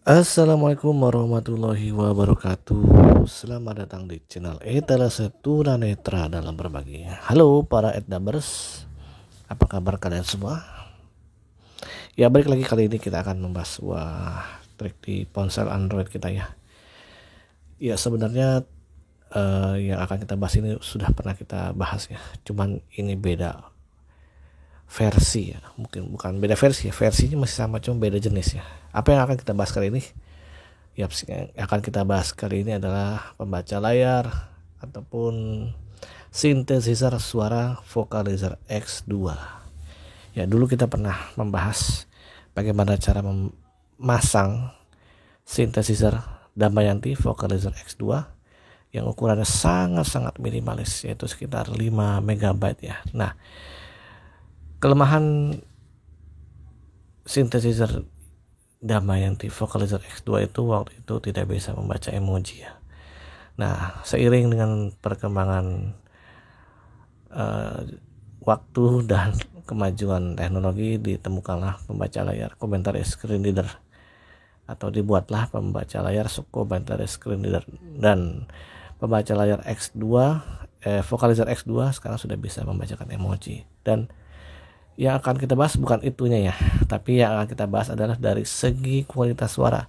Assalamualaikum warahmatullahi wabarakatuh. Selamat datang di channel Etalase Tunanetra dalam berbagi. Halo para Ednabers, apa kabar kalian semua? Ya, balik lagi, kali ini kita akan membahas sebuah trik di ponsel Android kita ya. Ya, sebenarnya yang akan kita bahas ini sudah pernah kita bahas ya. Cuman ini beda versi ya, mungkin bukan beda versi ya, versinya masih sama cuma beda jenis ya. Apa yang akan kita bahas kali ini? Yang akan kita bahas kali ini adalah pembaca layar ataupun synthesizer suara Vocalizer X2. Ya, dulu kita pernah membahas bagaimana cara memasang synthesizer Damayanti Vocalizer X2 yang ukurannya sangat-sangat minimalis, yaitu sekitar 5 MB ya. Nah, kelemahan synthesizer Damayanti Vocalizer X2 itu waktu itu tidak bisa membaca emoji ya. Nah, seiring dengan perkembangan waktu dan kemajuan teknologi, ditemukanlah pembaca layar komentari screen reader, atau dibuatlah pembaca layar komentari screen reader, dan pembaca layar X2 Vocalizer X2 sekarang sudah bisa membacakan emoji. Dan yang akan kita bahas bukan itunya ya, tapi yang akan kita bahas adalah dari segi kualitas suara.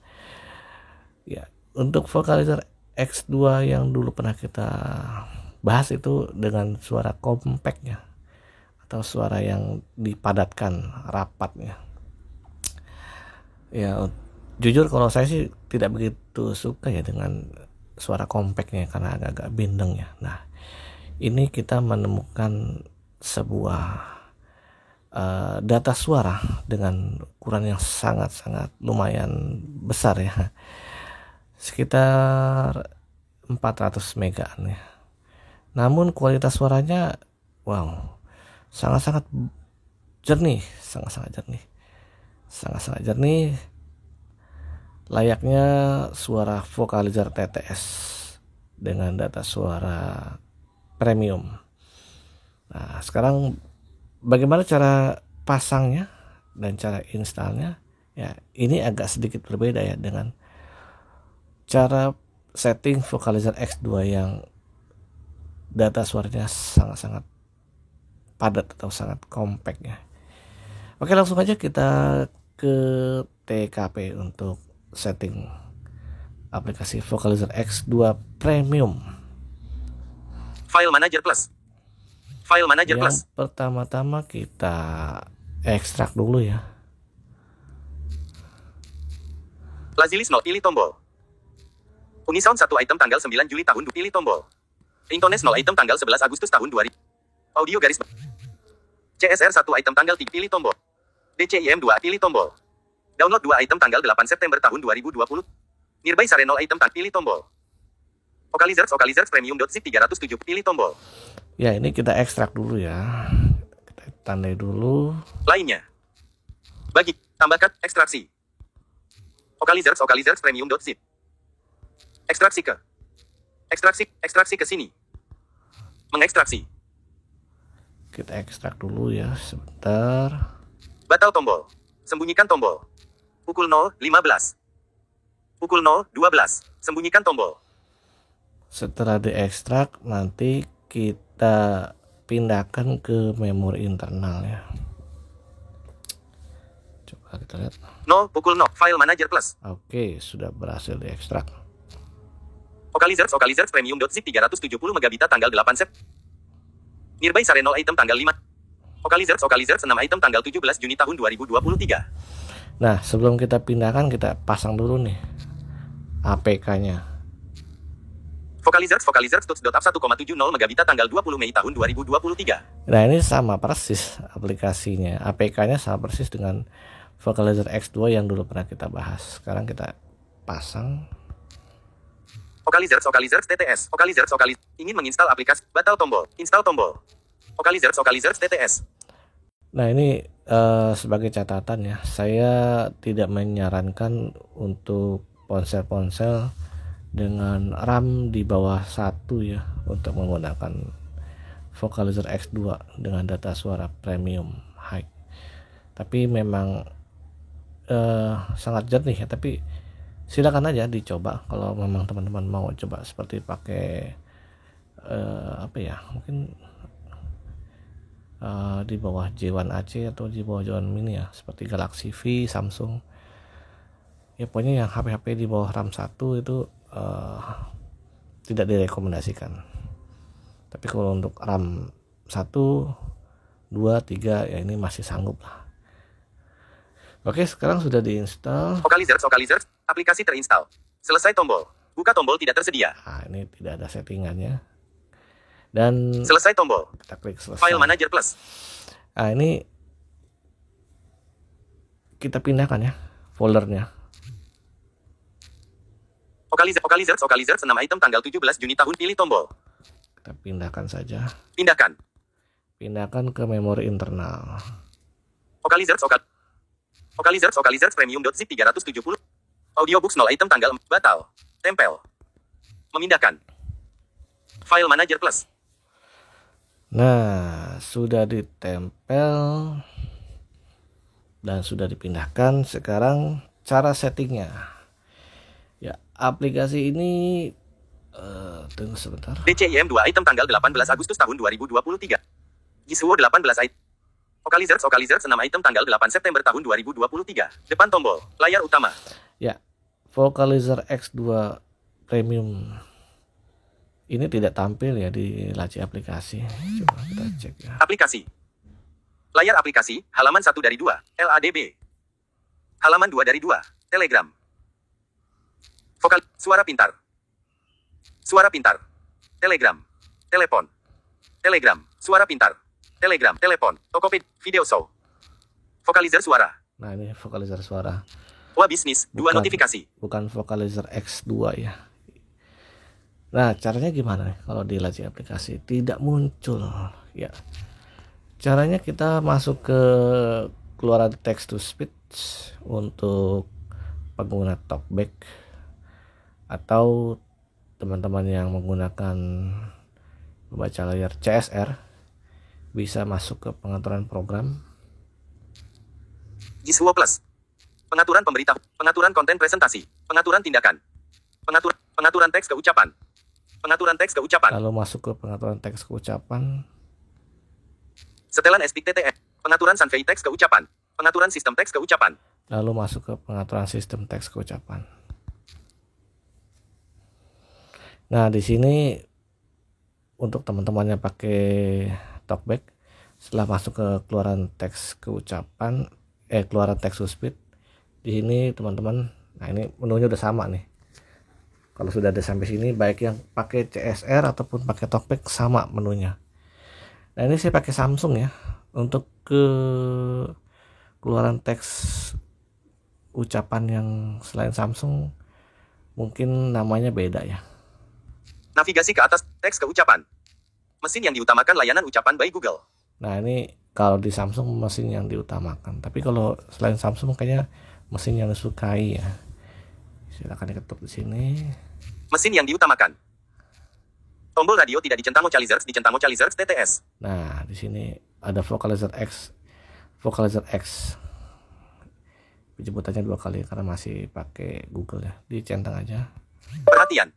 Ya, untuk Vocalizer X2 yang dulu pernah kita bahas itu dengan suara compactnya atau suara yang dipadatkan rapatnya. Ya, jujur kalau saya sih tidak begitu suka ya dengan suara compactnya karena agak-agak bindeng ya. Nah, ini kita menemukan sebuah data suara dengan ukuran yang sangat-sangat lumayan besar ya, sekitar 400 megaan ya. Namun kualitas suaranya sangat-sangat jernih, sangat-sangat jernih, layaknya suara Vocalizer TTS dengan data suara premium. Nah, sekarang bagaimana cara pasangnya dan cara installnya? Ya, ini agak sedikit berbeda ya dengan cara setting Vocalizer X2 yang data suaranya sangat-sangat padat atau sangat compact ya. Oke, langsung aja kita ke TKP untuk setting aplikasi Vocalizer X2 Premium. File Manager Plus. File Manager Plus. Yang pertama-tama kita ekstrak dulu ya. Lazilis Note, pilih tombol. Unisound 1 item tanggal 9 Juli tahun 2000, pilih tombol. Ringtones 0 item tanggal 11 Agustus tahun 2000. Audio garis CSR 1 item tanggal 3, pilih tombol. DCIM 2, pilih tombol. Download 2 item tanggal 8 September tahun 2020. Nearby Sare 0 item pilih tombol. Vocalizers Premium.zip 307, pilih tombol. Ya, ini kita ekstrak dulu ya. Kita tandai dulu. Lainnya. Bagi, tambahkan, ekstraksi. Vocalizers Premium.zip. Ekstraksi ke. Ekstraksi ke sini. Mengekstraksi. Kita ekstrak dulu ya, sebentar. Batal tombol. Sembunyikan tombol. Pukul 0.15. Pukul 0.12. Sembunyikan tombol. Setelah diekstrak, nanti kita pindahkan ke memori internal ya. Coba kita lihat. 0, pukul 0, File Manager Plus. Oke, sudah berhasil diekstrak. Vocalizers Premium.zip 370 megabit tanggal 8 Sep. Nearby Sare 0 item tanggal 5. Vocalizers 6 item tanggal 17 Juni tahun 2023. Nah, sebelum kita pindahkan, kita pasang dulu nih APK-nya. Vocalizers tuts.app 1,70 megabit tanggal 20 Mei tahun 2023. Nah, ini sama persis aplikasinya, APK-nya sama persis dengan Vocalizer X2 yang dulu pernah kita bahas. Sekarang kita pasang. Vocalizers TTS. Vocalizers ingin menginstal aplikasi. Batal tombol. Install tombol. Vocalizers TTS. Nah, ini sebagai catatan ya, saya tidak menyarankan untuk ponsel-ponsel dengan RAM di bawah 1 ya untuk menggunakan Vocalizer X2 dengan data suara premium high. Tapi memang sangat jernih ya, tapi silakan aja dicoba kalau memang teman-teman mau coba seperti pakai mungkin di bawah J1AC atau di bawah J1 Mini ya, seperti Galaxy V, Samsung ya, pokoknya yang HP-HP di bawah RAM 1 itu tidak direkomendasikan. Tapi kalau untuk RAM 1, 2, 3 ya ini masih sanggup lah. Oke, sekarang sudah diinstal. Vocalizers, aplikasi terinstall. Selesai tombol. Buka tombol tidak tersedia. Nah, ini tidak ada settingannya. Dan selesai tombol. Kita klik selesai. File Manager Plus. Nah, ini kita pindahkan ya foldernya. Vocalizers 6 item tanggal 17 Juni tahun, pilih tombol. Kita pindahkan saja. Pindahkan ke memori internal. Vocalizers premium.zip 370. Audiobooks 0 item tanggal batal. Tempel. Memindahkan. File Manager Plus. Nah, sudah ditempel dan sudah dipindahkan. Sekarang cara settingnya. Ya, aplikasi ini tunggu sebentar. DCIM 2 item tanggal 18 Agustus tahun 2023. Gisuo 18 item. Vocalizers 6 item tanggal 8 September tahun 2023. Depan tombol, layar utama. Ya, Vocalizer X2 Premium ini tidak tampil ya di laci aplikasi. Coba kita cek ya. Aplikasi. Layar aplikasi, halaman 1 dari 2, LADB. Halaman 2 dari 2, Telegram. Suara pintar. Telegram. Telepon. Telegram. Suara pintar. Telegram. Telepon. Tokopedia. Video show. Vocalizer suara. Nah, ini vocalizer suara. Wah bisnis. 2 notifikasi. Bukan vocalizer X2 ya. Nah, caranya gimana nih kalau di laci aplikasi tidak muncul ya. Caranya kita masuk ke keluaran text to speech untuk pengguna talkback, atau teman-teman yang menggunakan membaca layar CSR bisa masuk ke pengaturan program. Gisuo Plus. Pengaturan pemberitahuan, pengaturan konten presentasi, pengaturan tindakan, pengaturan teks keucapan. Lalu masuk ke pengaturan teks keucapan. Setelan SPIC TTF. Pengaturan Sanfei teks keucapan. Pengaturan sistem teks keucapan. Lalu masuk ke pengaturan sistem teks keucapan. Nah, di sini untuk teman-teman yang pakai talkback, setelah masuk ke keluaran teks keucapan, keluaran teks to speech, di sini teman-teman, nah ini menunya udah sama nih. Kalau sudah ada sampai sini, baik yang pakai CSR ataupun pakai talkback sama menunya. Nah, ini saya pakai Samsung ya. Untuk ke keluaran teks ucapan yang selain Samsung mungkin namanya beda ya. Navigasi ke atas teks keucapan. Mesin yang diutamakan layanan ucapan by Google. Nah, ini kalau di Samsung mesin yang diutamakan. Tapi kalau selain Samsung kayaknya mesin yang disukai ya. Silakan diketuk di sini. Mesin yang diutamakan. Tombol radio tidak dicentang Vocalizers TTS. Nah, di sini ada Vocalizer X. Penyebutannya 2 kali karena masih pakai Google ya. Dicentang aja. Perhatian.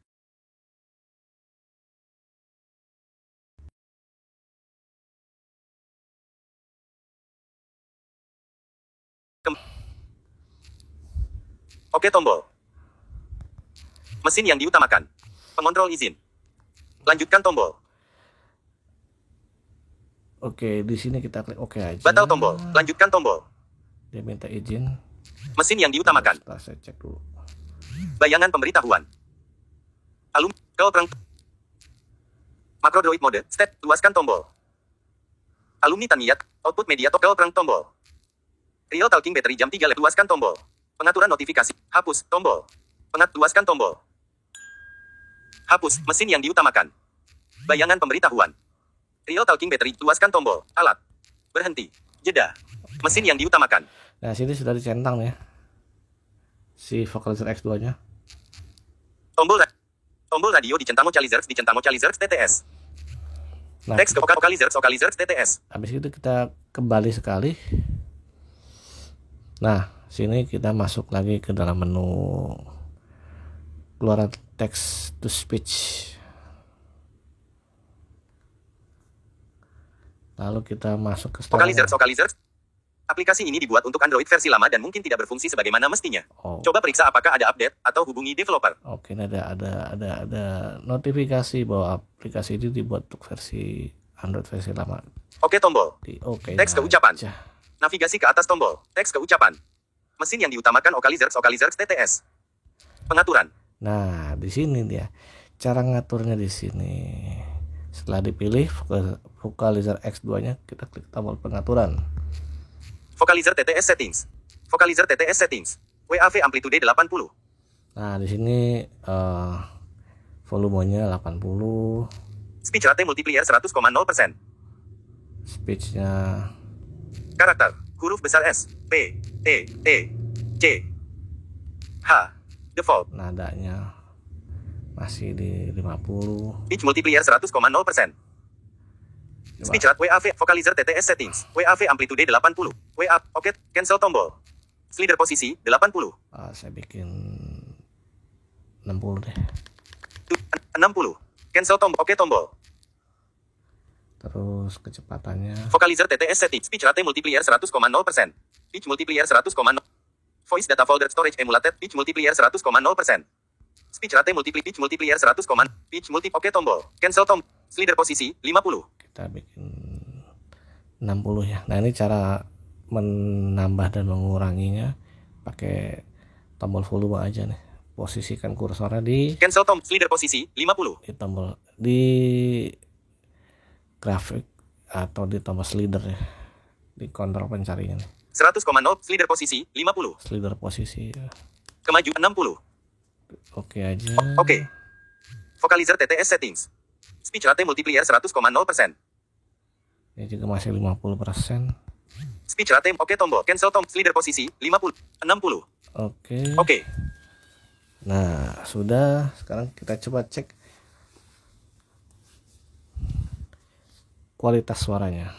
Oke tombol. Mesin yang diutamakan. Pengontrol izin. Lanjutkan tombol. Oke, di sini kita klik oke aja. Batal tombol. Lanjutkan tombol. Dia minta izin. Mesin yang diutamakan. Setelah saya cek dulu. Bayangan pemberitahuan. Makro Droid mode. Step. Luaskan tombol. Alumni Taniyat. Output media toggle perang tombol. Real talking battery jam 3 lab. Luaskan tombol. Pengaturan notifikasi. Hapus. Tombol. Luaskan tombol. Hapus. Mesin yang diutamakan. Bayangan pemberitahuan. Real talking battery. Luaskan tombol. Alat. Berhenti. Jeda. Mesin yang diutamakan. Nah, sini sudah dicentang ya. Si Vocalizer X2 nya. Tombol radio dicentang Vocalizers TTS. Nah, Teks ke Vocalizers TTS. habis itu kita kembali sekali. Nah, sini kita masuk lagi ke dalam menu keluaran text to speech. Lalu kita masuk ke Vocalizers. Aplikasi ini dibuat untuk Android versi lama dan mungkin tidak berfungsi sebagaimana mestinya. Coba periksa apakah ada update atau hubungi developer. Oke, ada notifikasi bahwa aplikasi ini dibuat untuk versi Android versi lama. Oke tombol. Oke. Teks keucapan. Navigasi ke atas tombol. Teks keucapan. Mesin yang diutamakan Vocalizers TTS. Pengaturan. Nah, di sini dia. Cara ngaturnya di sini. Setelah dipilih Vocalizer X2-nya, kita klik tombol pengaturan. Vocalizer TTS settings. Vocalizer TTS settings. WAV amplitude 80. Nah, di sini volumenya 80. Speech rate multiplier 100,0%. Speech-nya karakter, huruf besar S, P, T, E, C, H. Default. Nadanya masih di 50. Pitch multiplier 100,0%. Speech rate WAV, Vocalizer TTS settings. WAV amplitude 80. WA, oke, cancel tombol. Slider posisi 80. Saya bikin 60 deh. 60. Cancel tombol. Oke tombol. Terus kecepatannya. Vocalizer TTS settings. Speech rate multiplier 100,0%. Pitch multiplier 100,0. Voice data folder storage emulated. Pitch multiplier 100,000%. Speech rate multiplier 100, pitch multi. Oke tombol. Cancel tombol. Slider posisi 50. Kita bikin 60 ya. Nah, ini cara menambah dan menguranginya pakai tombol volume aja nih. Posisikan kursornya di cancel tombol. Slider posisi 50. Di tombol di grafik atau di tombol slider ya. Di kontrol pencarian. 100,0 slider posisi 50. Slider posisi ya. Kemaju 60. Oke aja. Oke. Vocalizer TTS settings. Speech rate multiplier 100,0%. Ini juga masih 50%. Speech rate. Oke tombol. Cancel tombol. Slider posisi 50. 60. Oke. Nah, sudah. Sekarang kita coba cek kualitas suaranya.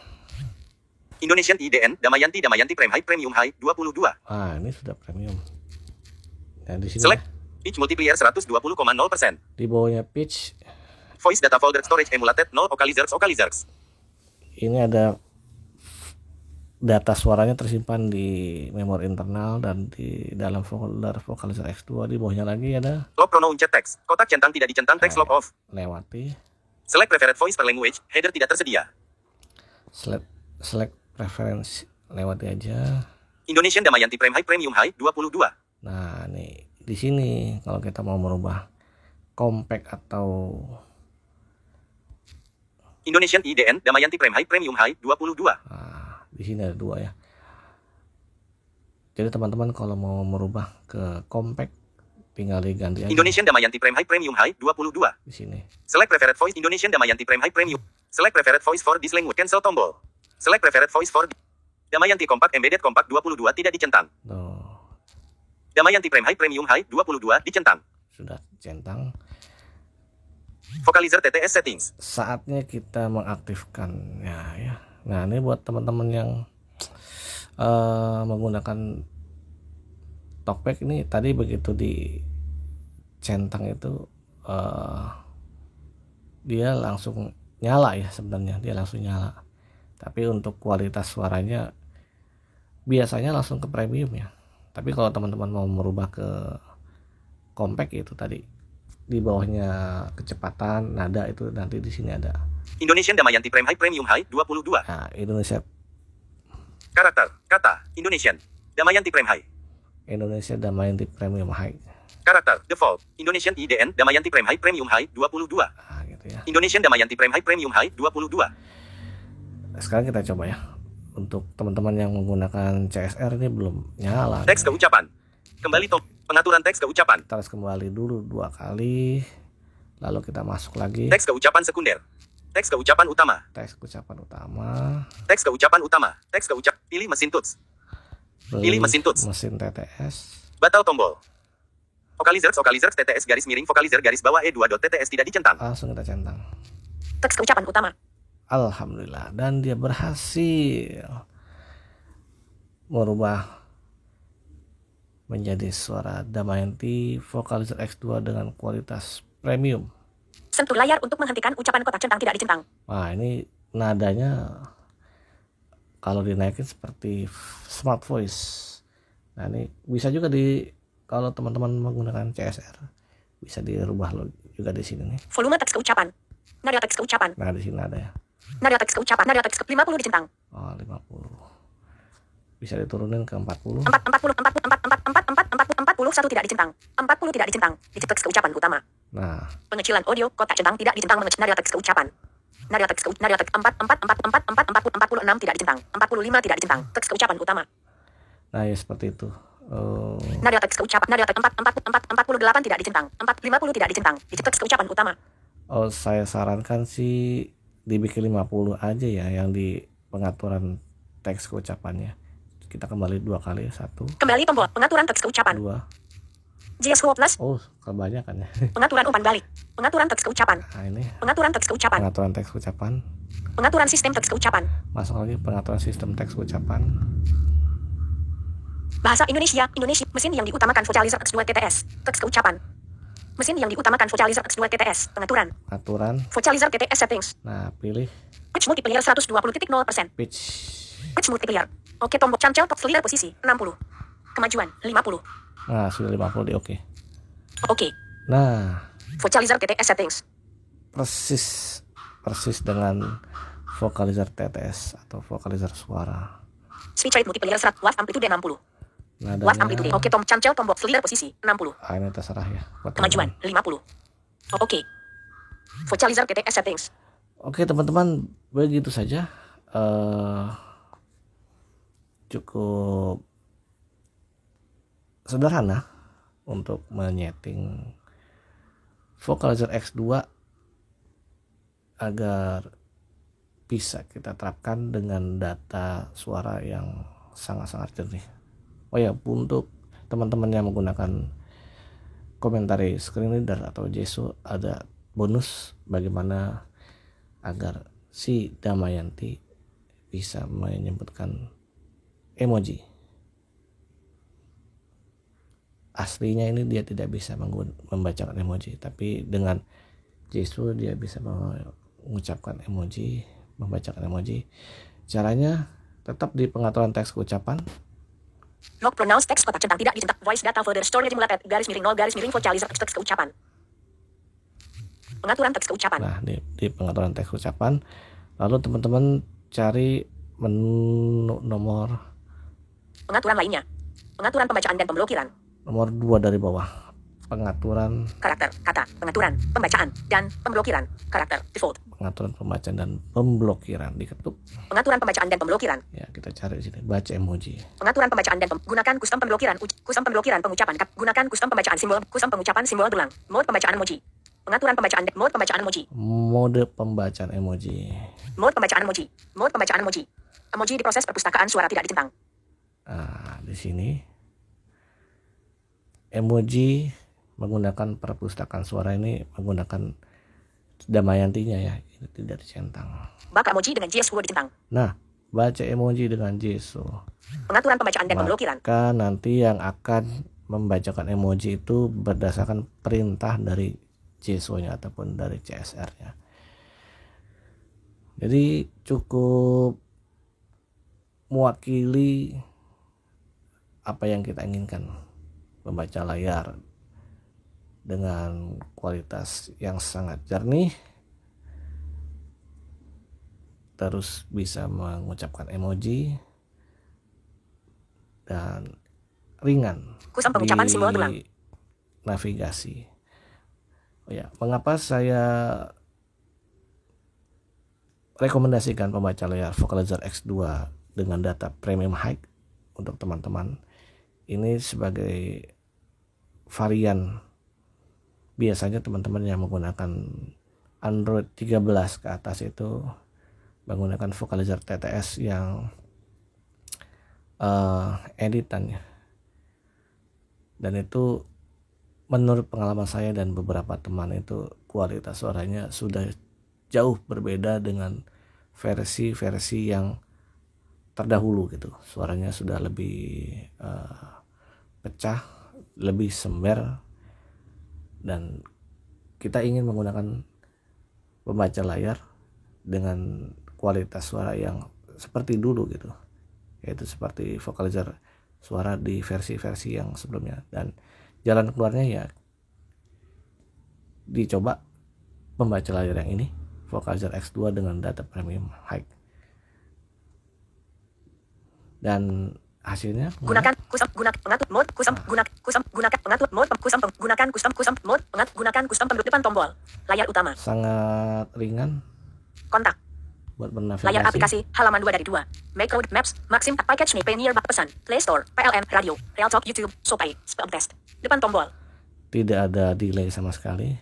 Indonesian IDN Damayanti Premium High 22. Ini sudah premium. Nah, di sini select pitch multiplier 120,0%. Di bawahnya pitch. Voice data folder storage emulated 0 Vocalizers. Ini ada data suaranya tersimpan di memori internal dan di dalam folder Vocalizer X2. Di bawahnya lagi ada log pronoun chat text. Kotak centang tidak dicentang text log off. Lewati. Select preferred voice per language. Header tidak tersedia. Select preference. Lewati aja. Indonesian Damayanti Premium High 22. Nah, nih di sini kalau kita mau merubah compact atau Indonesian IDN Damayanti Premium High 22. Nah, di sini ada dua ya. Jadi teman-teman kalau mau merubah ke compact tinggal diganti aja. Indonesian Damayanti Premium High 22. Di sini. Select preferred voice Indonesian Damayanti Premium. Select preferred voice for this language. Cancel tombol. Select preferred voice for Damayanti Compact Embedded Compact 22 tidak dicentang. Damayanti Premium High 22 dicentang. Sudah centang. Vocalizer TTS settings. Saatnya kita mengaktifkannya ya. Nah, ini buat teman-teman yang menggunakan talkback ini tadi begitu di centang itu dia langsung nyala ya, sebenarnya dia langsung nyala. Tapi untuk kualitas suaranya biasanya langsung ke premium ya. Tapi kalau teman-teman mau merubah ke compact itu tadi di bawahnya kecepatan nada itu nanti di sini ada Indonesian Damayanti Premium High 22. Nah, Indonesia karakter kata Indonesian Damayanti Indonesia Damayanti Premium High. Karakter default Indonesian IDN Damayanti Premium High 22. Gitu ya. Indonesian Damayanti Premium High 22. Sekarang kita coba ya. Untuk teman-teman yang menggunakan CSR ini belum nyala. Teks keucapan. Kembali pengaturan teks keucapan. Kita harus kembali dulu 2 kali. Lalu kita masuk lagi. Teks keucapan sekunder. Teks keucapan utama. Teks keucapan utama. Teks keucapan utama. Teks keucap. Pilih mesin tuts. Pilih mesin tuts. Mesin TTS. Batal tombol. Vocalizers TTS garis miring Vocalizer garis bawah E2.TTS tidak dicentang. Langsung kita centang. Teks keucapan utama. Alhamdulillah, dan dia berhasil merubah menjadi suara Damayanti Vocalizer X2 dengan kualitas premium. Sentuh layar untuk menghentikan ucapan kotak centang tidak dicentang. Wah, ini nadanya kalau dinaikin seperti smart voice. Nah, ini bisa juga kalau teman-teman menggunakan CSR bisa dirubah juga di sini nih. Volume teks keucapan. Nada teks keucapan. Nah, di sini ada ya. Nada teks keucapan. Nada teks 50 dicentang. Oh, 50. Bisa diturunin ke 40. 41 tidak dicentang. 40 tidak dicentang. Digit teks keucapan utama. Nah, Pengecilan audio kotak centang tidak dicentang. Nada teks keucapan. Nada teks 46 tidak dicentang. 45 tidak dicentang. Teks keucapan utama. nah ya seperti itu. Nada teks keucapan. Nada teks 48 tidak dicentang. 50 tidak dicentang. Digit teks keucapan utama. Oh, saya sarankan sih dibikin 50 aja ya yang di pengaturan teks keucapannya. Kita kembali 2 kali, 1, Kembali tombol pengaturan teks keucapan. 2. JS Plus. Oh, kebanyakan ya. Pengaturan umpan balik. Pengaturan teks keucapan. Nah, ini Pengaturan teks keucapan. pengaturan teks keucapan. Pengaturan sistem teks keucapan. Masuk lagi pengaturan sistem teks keucapan. Bahasa Indonesia. Indonesia. Mesin yang diutamakan Vocalizer X2 TTS. Teks keucapan. Mesin yang diutamakan Vocalizer X2 TTS. Pengaturan. Pengaturan. Vocalizer TTS settings. Nah, pilih Pitch multiplier 120.0%. pitch. Pitch multiplier. Oke tombol cancel top slider posisi 60. Kemajuan 50. Nah, sudah 50 di oke. Oke. Nah, Vocalizer TTS settings. persis dengan vocalizer TTS atau vocalizer suara. Switch rate multiplier 100 watt amplitude 60. Watt Nadanya, amplitude. Oke tombol cancel tombol slider posisi 60. ini terserah ya. buat Kemajuan 50. Oke. Vocalizer TTS settings. Oke teman-teman, begitu saja. Cukup sederhana untuk menyeting Vocalizer X2 agar bisa kita terapkan dengan data suara yang sangat-sangat jernih. Oh ya, untuk teman-teman yang menggunakan Komentari Screen Reader atau JSO, ada bonus bagaimana agar si Damayanti bisa menyebutkan emoji. Aslinya ini dia tidak bisa membacakan emoji, tapi dengan JSO dia bisa mengucapkan emoji, membacakan emoji. Caranya tetap di pengaturan teks ucapan. Log pronounce teks kotak centang tidak dicetak. Voice data folder storage mulai garis miring 0 garis miring vocalizer teks keucapan. Pengaturan teks keucapan. Nah, di pengaturan teks ucapan, lalu teman-teman cari menu nomor Pengaturan lainnya. Pengaturan pembacaan dan pemblokiran. nomor 2 dari bawah. Pengaturan Karakter, kata, pengaturan, pembacaan, dan pemblokiran. Karakter, default. pengaturan pembacaan dan pemblokiran, diketuk. Pengaturan pembacaan dan pemblokiran. Ya, kita cari di sini baca emoji. Pengaturan pembacaan dan gunakan custom pemblokiran. Custom pemblokiran pengucapan. Gunakan custom pembacaan simbol. Custom pengucapan simbol berulang. Mode pembacaan emoji. Pengaturan pembacaan mode pembacaan emoji. Mode pembacaan emoji. Mode pembacaan emoji. Mode pembacaan emoji. Emoji diproses perpustakaan suara tidak dicentang. Nah, di sini emoji menggunakan perpustakaan suara ini menggunakan Damayantinya ya, ini tidak dicentang. Baca emoji dengan JS Word dicentang. Nah, baca emoji dengan JSO. Pengaturan pembacaan dan pemblokiran. Maka nanti yang akan membacakan emoji itu berdasarkan perintah dari JSO-nya ataupun dari CSR-nya. Jadi cukup mewakili apa yang kita inginkan, membaca layar dengan kualitas yang sangat jernih, terus bisa mengucapkan emoji dan ringan Custom pengucapan simbol berulang. navigasi. Oh ya, mengapa saya rekomendasikan pembaca layar Vocalizer X2 dengan data premium high untuk teman-teman? Ini sebagai varian. Biasanya teman-teman yang menggunakan Android 13 ke atas itu menggunakan Vocalizer TTS yang editannya, dan itu menurut pengalaman saya dan beberapa teman itu kualitas suaranya sudah jauh berbeda dengan versi-versi yang terdahulu gitu. Suaranya sudah lebih pecah, lebih sember, dan kita ingin menggunakan pembaca layar dengan kualitas suara yang seperti dulu gitu, yaitu seperti vocalizer suara di versi-versi yang sebelumnya. Dan jalan keluarnya ya dicoba pembaca layar yang ini, Vocalizer X2 dengan data premium high, dan hasilnya Gunakan custom pengatur mode custom gunakan pengatur mode gunakan custom mode gunakan custom depan tombol layar utama sangat ringan kontak buat bernavigasi. layar aplikasi halaman 2 dari 2 Make Code Maps Maxim Package nih Pioneer pesan Play Store PLM Radio Real Talk YouTube Sopai Spell Test depan tombol. Tidak ada delay sama sekali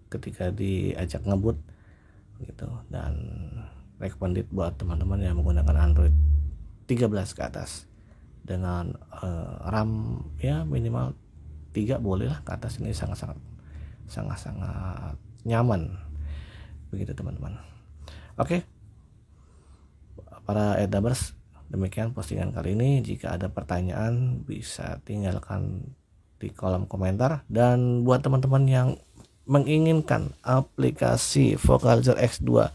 ketika diajak ngebut gitu, dan recommended buat teman-teman yang menggunakan Android 13 ke atas dengan RAM ya minimal 3 boleh lah ke atas. Ini sangat nyaman begitu teman-teman. Oke, para Edabers, demikian postingan kali ini. Jika ada pertanyaan bisa tinggalkan di kolom komentar, dan buat teman-teman yang menginginkan aplikasi Vocalizer X2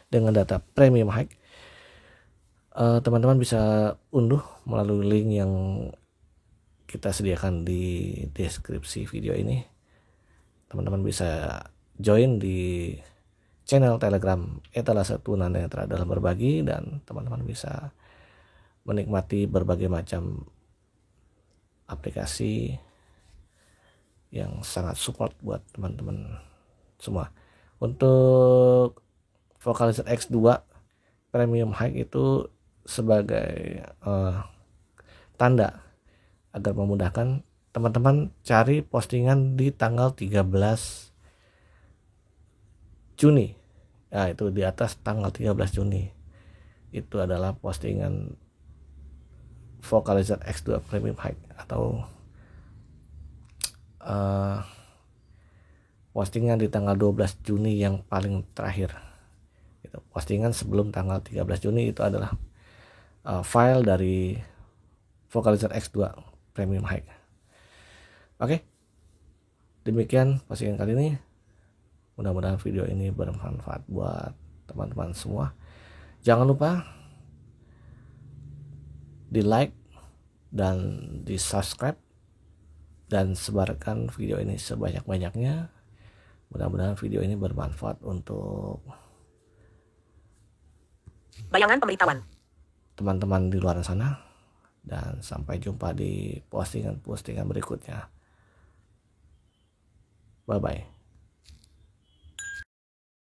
dengan data premium high, teman-teman bisa unduh melalui link yang kita sediakan di deskripsi video ini. Teman-teman bisa join di channel Telegram Etalase Tunanetra dalam berbagi, dan teman-teman bisa menikmati berbagai macam aplikasi yang sangat support buat teman-teman semua. Untuk Vocalizer X2 Premium High itu sebagai tanda agar memudahkan teman-teman cari postingan di tanggal 13 Juni. Nah, itu di atas tanggal 13 Juni itu adalah postingan Vocalizer X2 Premium High, atau postingan di tanggal 12 Juni yang paling terakhir. Itu postingan sebelum tanggal 13 Juni itu adalah file dari Vocalizer X2 Premium High. Oke, demikian postingan kali ini. Mudah-mudahan video ini bermanfaat buat teman-teman semua. Jangan lupa di like dan di subscribe, dan sebarkan video ini sebanyak-banyaknya. Mudah-mudahan video ini bermanfaat untuk Bayangan pemberitahuan. teman-teman di luar sana, dan sampai jumpa di postingan-postingan berikutnya. Bye bye.